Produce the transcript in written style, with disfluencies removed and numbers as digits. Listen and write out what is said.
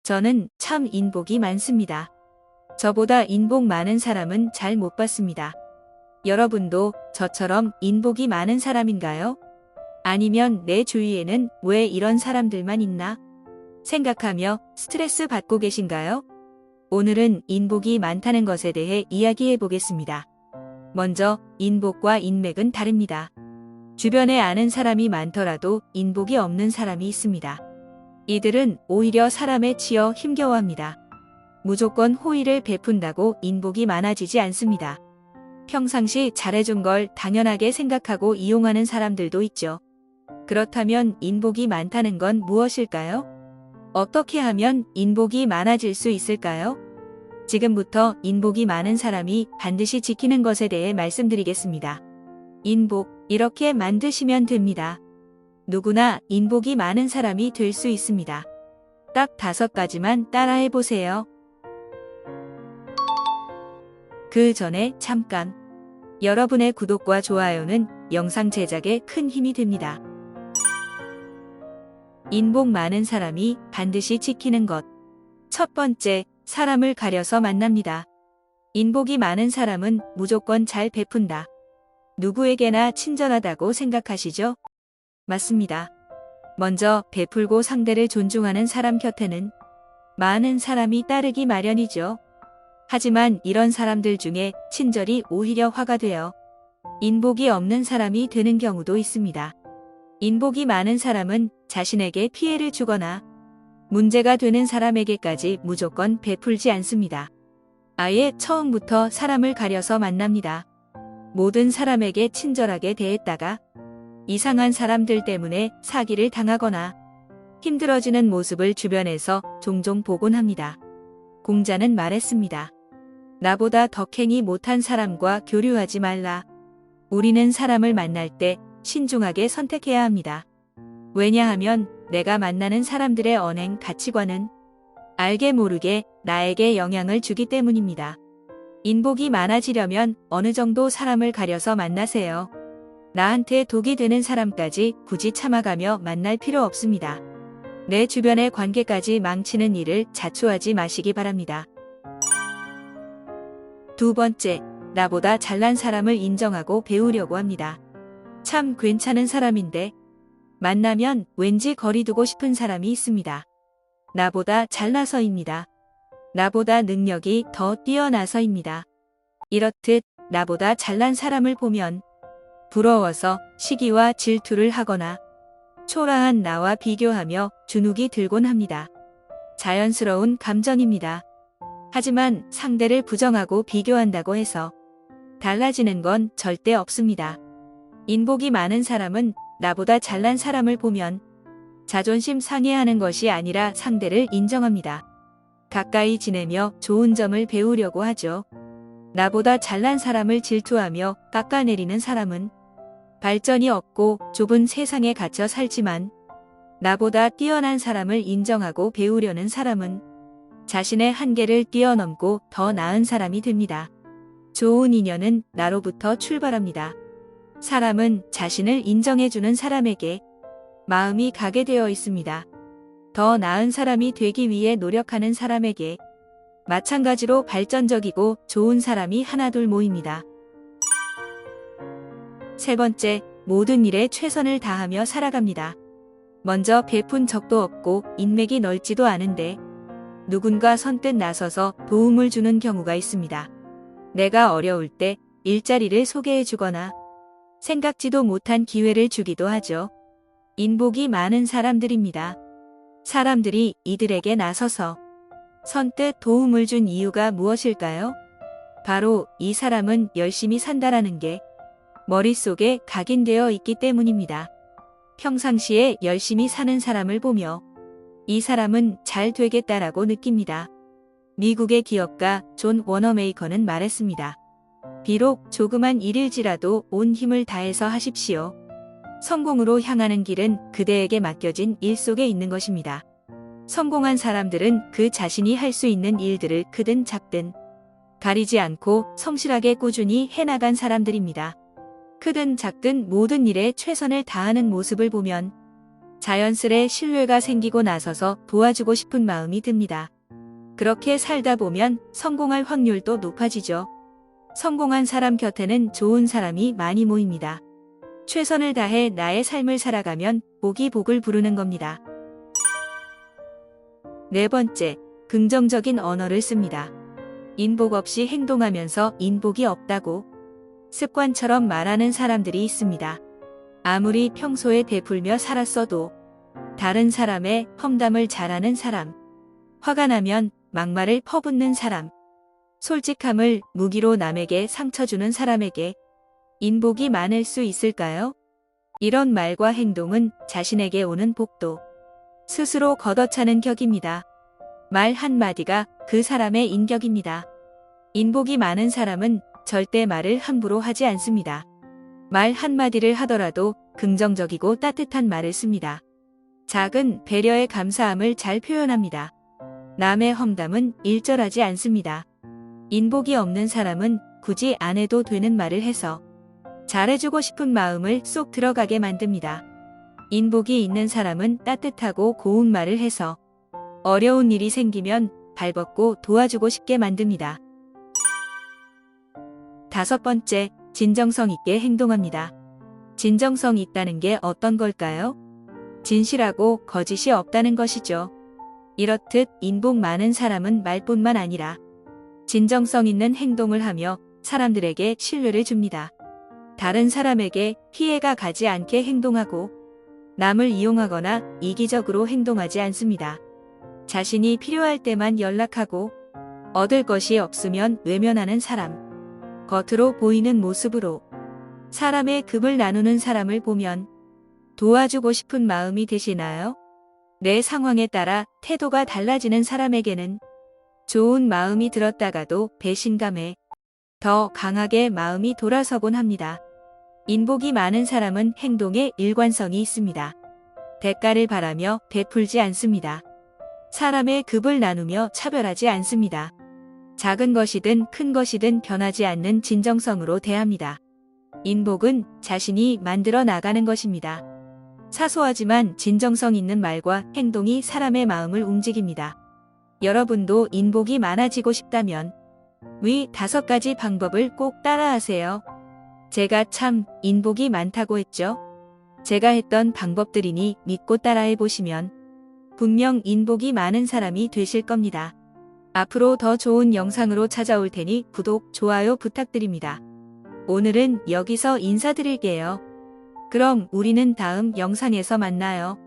저는 참 인복이 많습니다. 저보다 인복 많은 사람은 잘 못 봤습니다. 여러분도 저처럼 인복이 많은 사람인가요? 아니면 내 주위에는 왜 이런 사람들만 있나? 생각하며 스트레스 받고 계신가요? 오늘은 인복이 많다는 것에 대해 이야기해 보겠습니다. 먼저 인복과 인맥은 다릅니다. 주변에 아는 사람이 많더라도 인복이 없는 사람이 있습니다. 이들은 오히려 사람에 치여 힘겨워합니다. 무조건 호의를 베푼다고 인복이 많아지지 않습니다. 평상시 잘해준 걸 당연하게 생각하고 이용하는 사람들도 있죠. 그렇다면 인복이 많다는 건 무엇일까요? 어떻게 하면 인복이 많아질 수 있을까요? 지금부터 인복이 많은 사람이 반드시 지키는 것에 대해 말씀드리겠습니다. 인복, 이렇게 만드시면 됩니다. 누구나 인복이 많은 사람이 될 수 있습니다. 딱 5가지만 따라해 보세요. 그 전에 잠깐. 여러분의 구독과 좋아요는 영상 제작에 큰 힘이 됩니다. 인복 많은 사람이 반드시 지키는 것. 첫 번째, 사람을 가려서 만납니다. 인복이 많은 사람은 무조건 잘 베푼다. 누구에게나 친절하다고 생각하시죠? 맞습니다. 먼저 베풀고 상대를 존중하는 사람 곁에는 많은 사람이 따르기 마련이죠. 하지만 이런 사람들 중에 친절이 오히려 화가 되어 인복이 없는 사람이 되는 경우도 있습니다. 인복이 많은 사람은 자신에게 피해를 주거나 문제가 되는 사람에게까지 무조건 베풀지 않습니다. 아예 처음부터 사람을 가려서 만납니다. 모든 사람에게 친절하게 대했다가 이상한 사람들 때문에 사기를 당하거나 힘들어지는 모습을 주변에서 종종 보곤 합니다. 공자는 말했습니다. 나보다 덕행이 못한 사람과 교류하지 말라. 우리는 사람을 만날 때 신중하게 선택해야 합니다. 왜냐하면 내가 만나는 사람들의 언행 가치관은 알게 모르게 나에게 영향을 주기 때문입니다. 인복이 많아지려면 어느 정도 사람을 가려서 만나세요. 나한테 독이 되는 사람까지 굳이 참아가며 만날 필요 없습니다. 내 주변의 관계까지 망치는 일을 자초하지 마시기 바랍니다. 두 번째, 나보다 잘난 사람을 인정하고 배우려고 합니다. 참 괜찮은 사람인데 만나면 왠지 거리 두고 싶은 사람이 있습니다. 나보다 잘나서입니다. 나보다 능력이 더 뛰어나서입니다. 이렇듯 나보다 잘난 사람을 보면 부러워서 시기와 질투를 하거나 초라한 나와 비교하며 주눅이 들곤 합니다. 자연스러운 감정입니다. 하지만 상대를 부정하고 비교한다고 해서 달라지는 건 절대 없습니다. 인복이 많은 사람은 나보다 잘난 사람을 보면 자존심 상해하는 것이 아니라 상대를 인정합니다. 가까이 지내며 좋은 점을 배우려고 하죠. 나보다 잘난 사람을 질투하며 깎아내리는 사람은 발전이 없고 좁은 세상에 갇혀 살지만 나보다 뛰어난 사람을 인정하고 배우려는 사람은 자신의 한계를 뛰어넘고 더 나은 사람이 됩니다. 좋은 인연은 나로부터 출발합니다. 사람은 자신을 인정해주는 사람에게 마음이 가게 되어 있습니다. 더 나은 사람이 되기 위해 노력하는 사람에게 마찬가지로 발전적이고 좋은 사람이 하나둘 모입니다. 세 번째, 모든 일에 최선을 다하며 살아갑니다. 먼저 베푼 적도 없고 인맥이 넓지도 않은데 누군가 선뜻 나서서 도움을 주는 경우가 있습니다. 내가 어려울 때 일자리를 소개해 주거나 생각지도 못한 기회를 주기도 하죠. 인복이 많은 사람들입니다. 사람들이 이들에게 나서서 선뜻 도움을 준 이유가 무엇일까요? 바로 이 사람은 열심히 산다라는 게 머릿속에 각인되어 있기 때문입니다. 평상시에 열심히 사는 사람을 보며 이 사람은 잘 되겠다라고 느낍니다. 미국의 기업가 존 워너메이커는 말했습니다. 비록 조그만 일일지라도 온 힘을 다해서 하십시오. 성공으로 향하는 길은 그대에게 맡겨진 일 속에 있는 것입니다. 성공한 사람들은 그 자신이 할 수 있는 일들을 크든 작든 가리지 않고 성실하게 꾸준히 해나간 사람들입니다. 크든 작든 모든 일에 최선을 다하는 모습을 보면 자연스레 신뢰가 생기고 나서서 도와주고 싶은 마음이 듭니다. 그렇게 살다 보면 성공할 확률도 높아지죠. 성공한 사람 곁에는 좋은 사람이 많이 모입니다. 최선을 다해 나의 삶을 살아가면 복이 복을 부르는 겁니다. 네 번째, 긍정적인 언어를 씁니다. 인복 없이 행동하면서 인복이 없다고 습관처럼 말하는 사람들이 있습니다. 아무리 평소에 베풀며 살았어도 다른 사람의 험담을 잘하는 사람, 화가 나면 막말을 퍼붓는 사람, 솔직함을 무기로 남에게 상처 주는 사람에게 인복이 많을 수 있을까요? 이런 말과 행동은 자신에게 오는 복도 스스로 걷어차는 격입니다. 말 한마디가 그 사람의 인격입니다. 인복이 많은 사람은 절대 말을 함부로 하지 않습니다. 말 한마디를 하더라도 긍정적이고 따뜻한 말을 씁니다. 작은 배려에 감사함을 잘 표현합니다. 남의 험담은 일절하지 않습니다. 인복이 없는 사람은 굳이 안 해도 되는 말을 해서 잘해주고 싶은 마음을 쏙 들어가게 만듭니다. 인복이 있는 사람은 따뜻하고 고운 말을 해서 어려운 일이 생기면 발벗고 도와주고 싶게 만듭니다. 다섯 번째, 진정성 있게 행동합니다. 진정성 있다는 게 어떤 걸까요? 진실하고 거짓이 없다는 것이죠. 이렇듯 인복 많은 사람은 말뿐만 아니라 진정성 있는 행동을 하며 사람들에게 신뢰를 줍니다. 다른 사람에게 피해가 가지 않게 행동하고 남을 이용하거나 이기적으로 행동하지 않습니다. 자신이 필요할 때만 연락하고 얻을 것이 없으면 외면하는 사람. 겉으로 보이는 모습으로 사람의 급을 나누는 사람을 보면 도와주고 싶은 마음이 드시나요? 내 상황에 따라 태도가 달라지는 사람에게는 좋은 마음이 들었다가도 배신감에 더 강하게 마음이 돌아서곤 합니다. 인복이 많은 사람은 행동에 일관성이 있습니다. 대가를 바라며 베풀지 않습니다. 사람의 급을 나누며 차별하지 않습니다. 작은 것이든 큰 것이든 변하지 않는 진정성으로 대합니다. 인복은 자신이 만들어 나가는 것입니다. 사소하지만 진정성 있는 말과 행동이 사람의 마음을 움직입니다. 여러분도 인복이 많아지고 싶다면 위 5가지 방법을 꼭 따라하세요. 제가 참 인복이 많다고 했죠? 제가 했던 방법들이니 믿고 따라해 보시면 분명 인복이 많은 사람이 되실 겁니다. 앞으로 더 좋은 영상으로 찾아올 테니 구독, 좋아요 부탁드립니다. 오늘은 여기서 인사드릴게요. 그럼 우리는 다음 영상에서 만나요.